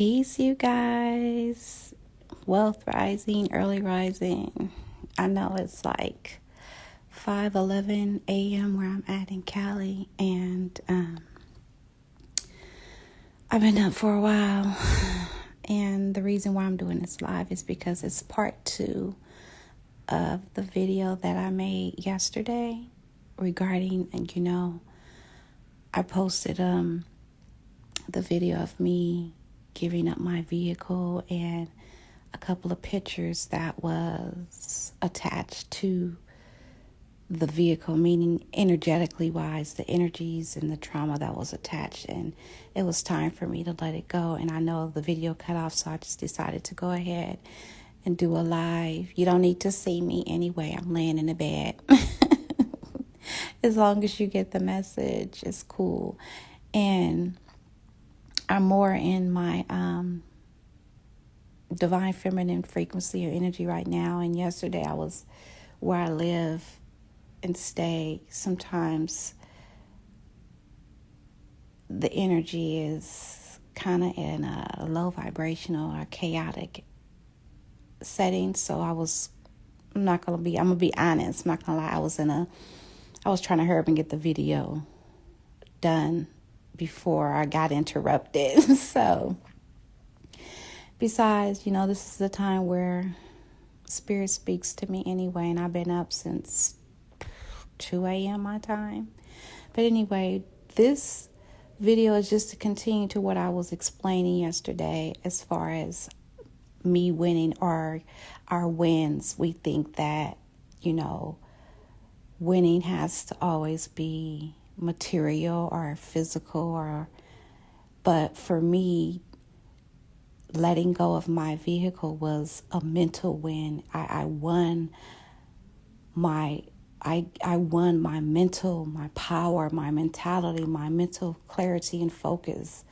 Peace, you guys. Wealth rising, early rising. I know it's like 5:11 a.m. where I'm at in Cali, and I've been up for a while. And the reason why I'm doing this live is because it's part 2 of the video that I made yesterday regarding, and I posted the video of me giving up my vehicle and a couple of pictures that was attached to the vehicle, meaning energetically wise, the energies and the trauma that was attached. And it was time for me to let it go. And I know the video cut off, so I just decided to go ahead and do a live. You don't need to see me anyway. I'm laying in the bed. As long as you get the message, it's cool. And I'm more in my divine feminine frequency or energy right now. And yesterday I was where I live and stay. Sometimes the energy is kind of in a low vibrational or chaotic setting. So I'm going to be honest. I'm not going to lie. I was trying to hurry up and get the video done before I got interrupted. So besides, this is a time where Spirit speaks to me anyway, and I've been up since 2 a.m. my time. But anyway, this video is just to continue to what I was explaining yesterday as far as me winning or our wins. We think that, winning has to always be material or physical, but for me, letting go of my vehicle was a mental win. I won my mental, my power, my mentality, my mental clarity and focus.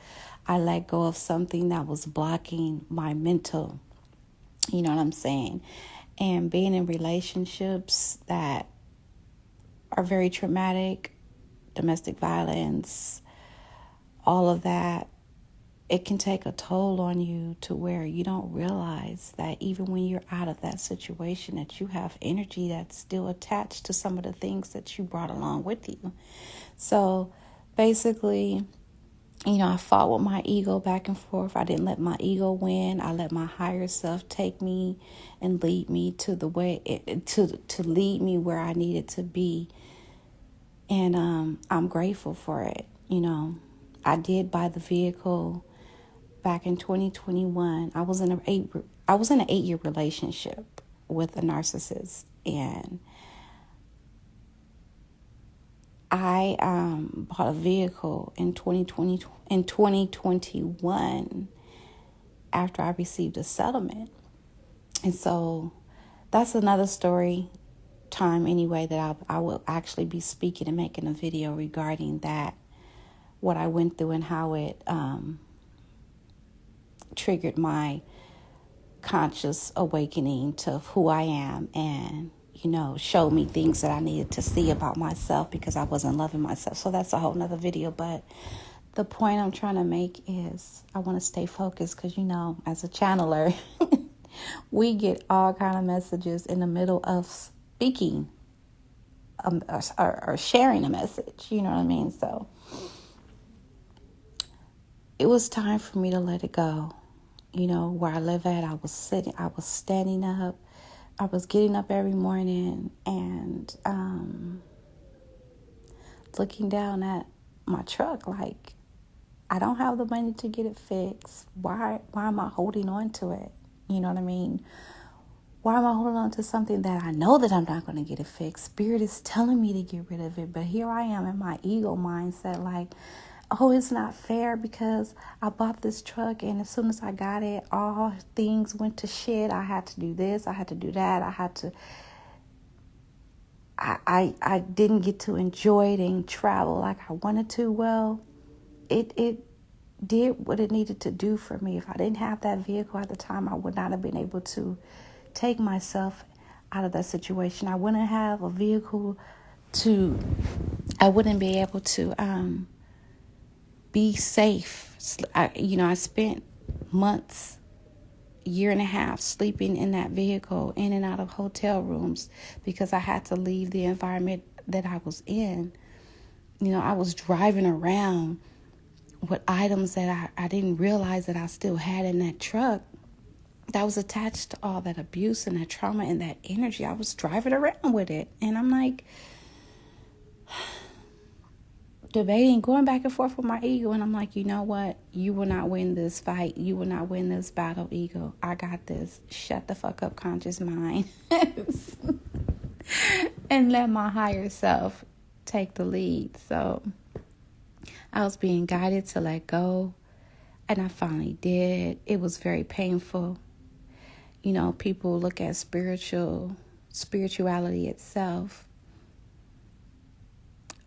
I let go of something that was blocking my mental, you know what I'm saying? And being in relationships that are very traumatic, domestic violence, all of that, it can take a toll on you to where you don't realize that even when you're out of that situation, that you have energy that's still attached to some of the things that you brought along with you. So basically, I fought with my ego back and forth. I didn't let my ego win. I let my higher self take me and lead me to the way, to lead me where I needed to be. And I'm grateful for it. I did buy the vehicle back in 2021. I was in an 8-year relationship with a narcissist, and I bought a vehicle in 2021 after I received a settlement. And so that's another story time anyway that I will actually be speaking and making a video regarding that, what I went through and how it triggered my conscious awakening to who I am, and showed me things that I needed to see about myself because I wasn't loving myself. So that's a whole nother video. But the point I'm trying to make is I want to stay focused because, as a channeler, we get all kind of messages in the middle of speaking or sharing a message. You know what I mean? So it was time for me to let it go. Where I live at, I was standing up. I was getting up every morning and looking down at my truck like, I don't have the money to get it fixed. Why am I holding on to it? You know what I mean? Why am I holding on to something that I know that I'm not going to get it fixed? Spirit is telling me to get rid of it. But here I am in my ego mindset like, oh, it's not fair because I bought this truck and as soon as I got it, all things went to shit. I had to do this. I had to do that. I didn't get to enjoy it and travel like I wanted to. Well, it did what it needed to do for me. If I didn't have that vehicle at the time, I would not have been able to take myself out of that situation. I wouldn't have a vehicle I wouldn't be able to be safe. I spent months, year and a half, sleeping in that vehicle, in and out of hotel rooms, because I had to leave the environment that I was in. I was driving around with items that I didn't realize that I still had in that truck that was attached to all that abuse and that trauma and that energy. I was driving around with it. And I'm like, debating, going back and forth with my ego. And I'm like, you know what? You will not win this fight. You will not win this battle, ego. I got this. Shut the fuck up, conscious mind. And let my higher self take the lead. So I was being guided to let go. And I finally did. It was very painful. People look at spirituality itself,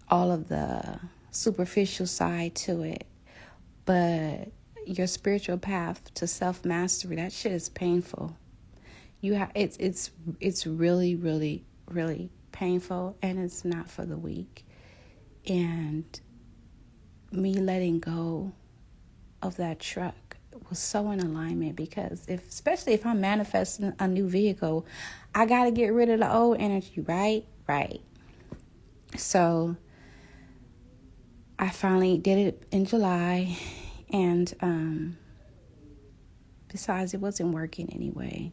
all of the superficial side to it, but your spiritual path to self-mastery, that shit is painful. It's really, really, really painful, and it's not for the weak. And me letting go of that truck was so in alignment, because especially if I'm manifesting a new vehicle, I got to get rid of the old energy, right? So I finally did it in July, and besides, it wasn't working anyway.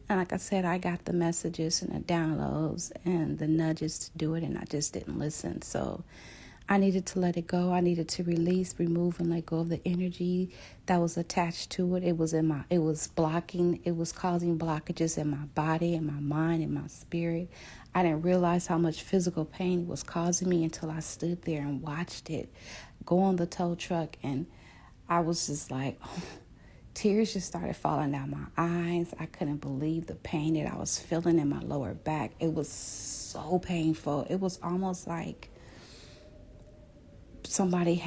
And like I said, I got the messages and the downloads and the nudges to do it, and I just didn't listen. So I needed to let it go. I needed to release, remove, and let go of the energy that was attached to it. It was causing blockages in my body, in my mind, in my spirit. I didn't realize how much physical pain it was causing me until I stood there and watched it go on the tow truck. And I was just like, tears just started falling down my eyes. I couldn't believe the pain that I was feeling in my lower back. It was so painful. It was almost like somebody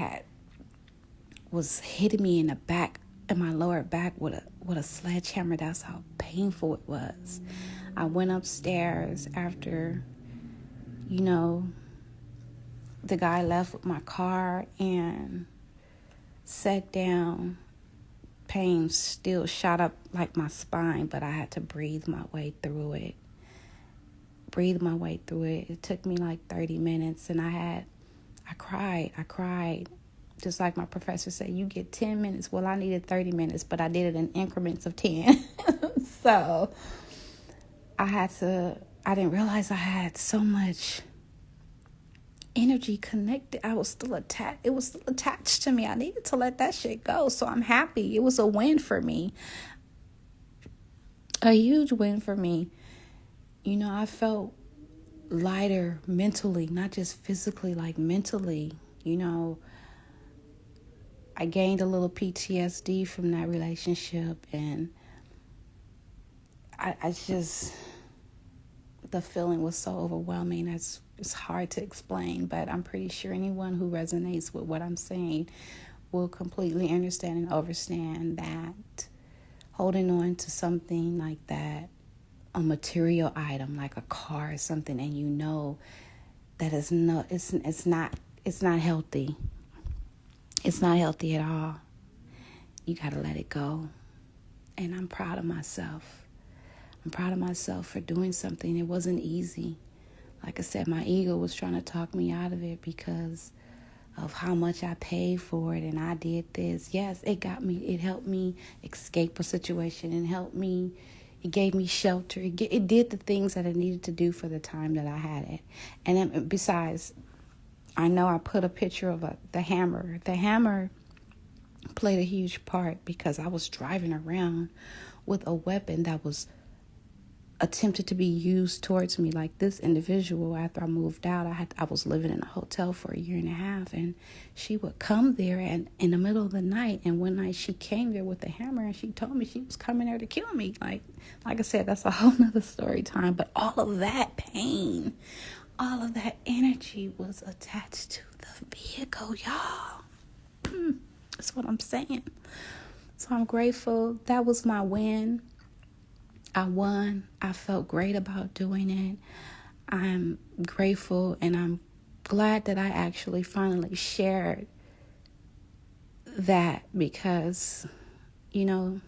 was hitting me in the back, in my lower back, with a sledgehammer. That's how painful it was. I went upstairs after, the guy left with my car, and sat down. Pain still shot up like my spine, but I had to breathe my way through it. It took me like 30 minutes, and I cried. Just like my professor said, you get 10 minutes. Well, I needed 30 minutes, but I did it in increments of 10. So I didn't realize I had so much energy connected. I was still attached. It was still attached to me. I needed to let that shit go. So I'm happy. It was a win for me. A huge win for me. I felt lighter mentally, not just physically, like mentally. I gained a little PTSD from that relationship, and I just, the feeling was so overwhelming. It's hard to explain, but I'm pretty sure anyone who resonates with what I'm saying will completely understand and understand that holding on to something like that, a material item like a car or something, and that it's not healthy. It's not healthy at all. You got to let it go. And I'm proud of myself. I'm proud of myself for doing something. It wasn't easy. Like I said, my ego was trying to talk me out of it because of how much I paid for it, and I did this. Yes, it helped me escape a situation, and it gave me shelter. It did the things that it needed to do for the time that I had it. And then, besides, I know I put a picture of the hammer. The hammer played a huge part because I was driving around with a weapon that was attempted to be used towards me. Like this individual, after I moved out, I was living in a hotel for a year and a half, and she would come there and in the middle of the night, and one night she came there with a hammer, and she told me she was coming there to kill me. Like I said, that's a whole nother story time. But all of that pain, all of that energy was attached to the vehicle, y'all. That's what I'm saying. So I'm grateful. That was my win. I won. I felt great about doing it. I'm grateful, and I'm glad that I actually finally shared that, because You know,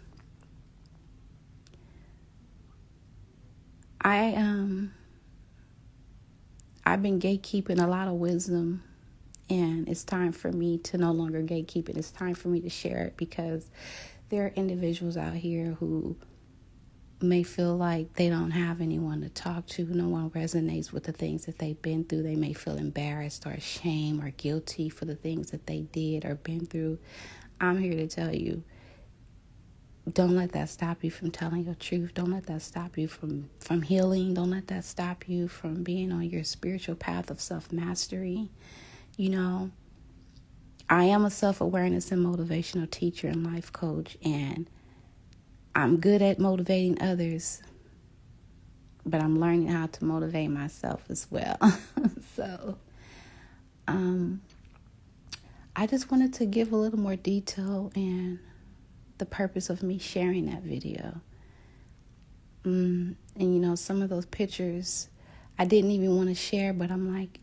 I've been gatekeeping a lot of wisdom, and it's time for me to no longer gatekeep it. It's time for me to share it, because there are individuals out here who may feel like they don't have anyone to talk to. No one resonates with the things that they've been through. They may feel embarrassed or ashamed or guilty for the things that they did or been through. I'm here to tell you, don't let that stop you from telling your truth. Don't let that stop you from healing. Don't let that stop you from being on your spiritual path of self-mastery. You know, I am a self-awareness and motivational teacher and life coach, and I'm good at motivating others, but I'm learning how to motivate myself as well. So, I just wanted to give a little more detail and the purpose of me sharing that video. And you know, some of those pictures I didn't even want to share, but I'm like,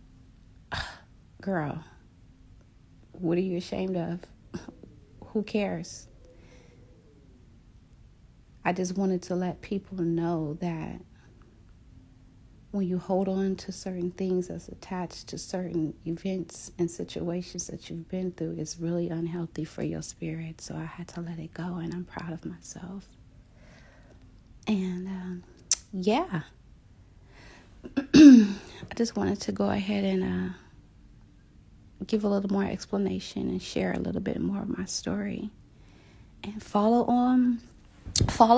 girl, what are you ashamed of? Who cares? I just wanted to let people know that when you hold on to certain things that's attached to certain events and situations that you've been through, it's really unhealthy for your spirit. So I had to let it go, and I'm proud of myself. And yeah, I just wanted to go ahead and give a little more explanation and share a little bit more of my story. And follow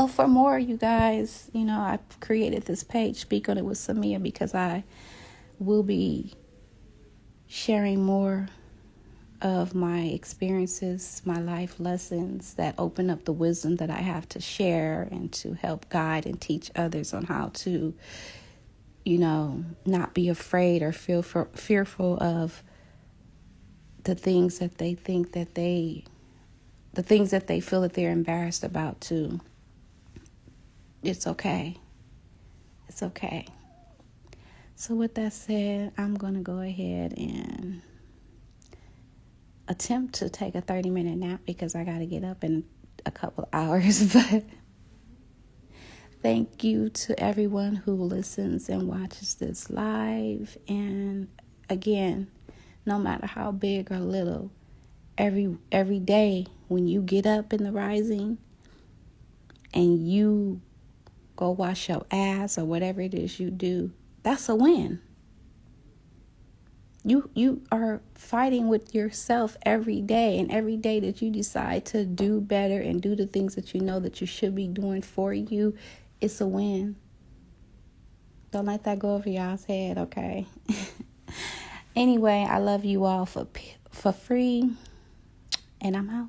for more, you guys. You know, I created this page, Speak On It with Samia, because I will be sharing more of my experiences, my life lessons that open up the wisdom that I have to share and to help guide and teach others on how to, you know, not be afraid or fearful of the things that they think that the things that they feel that they're embarrassed about too. It's okay. It's okay. So with that said, I'm going to go ahead and attempt to take a 30-minute nap, because I got to get up in a couple hours. But thank you to everyone who listens and watches this live. And again, no matter how big or little, every day when you get up in the rising and you go wash your ass or whatever it is you do, that's a win. You are fighting with yourself every day, and every day that you decide to do better and do the things that you know that you should be doing for you, it's a win. Don't let that go over y'all's head, okay? Anyway, I love you all for free, and I'm out.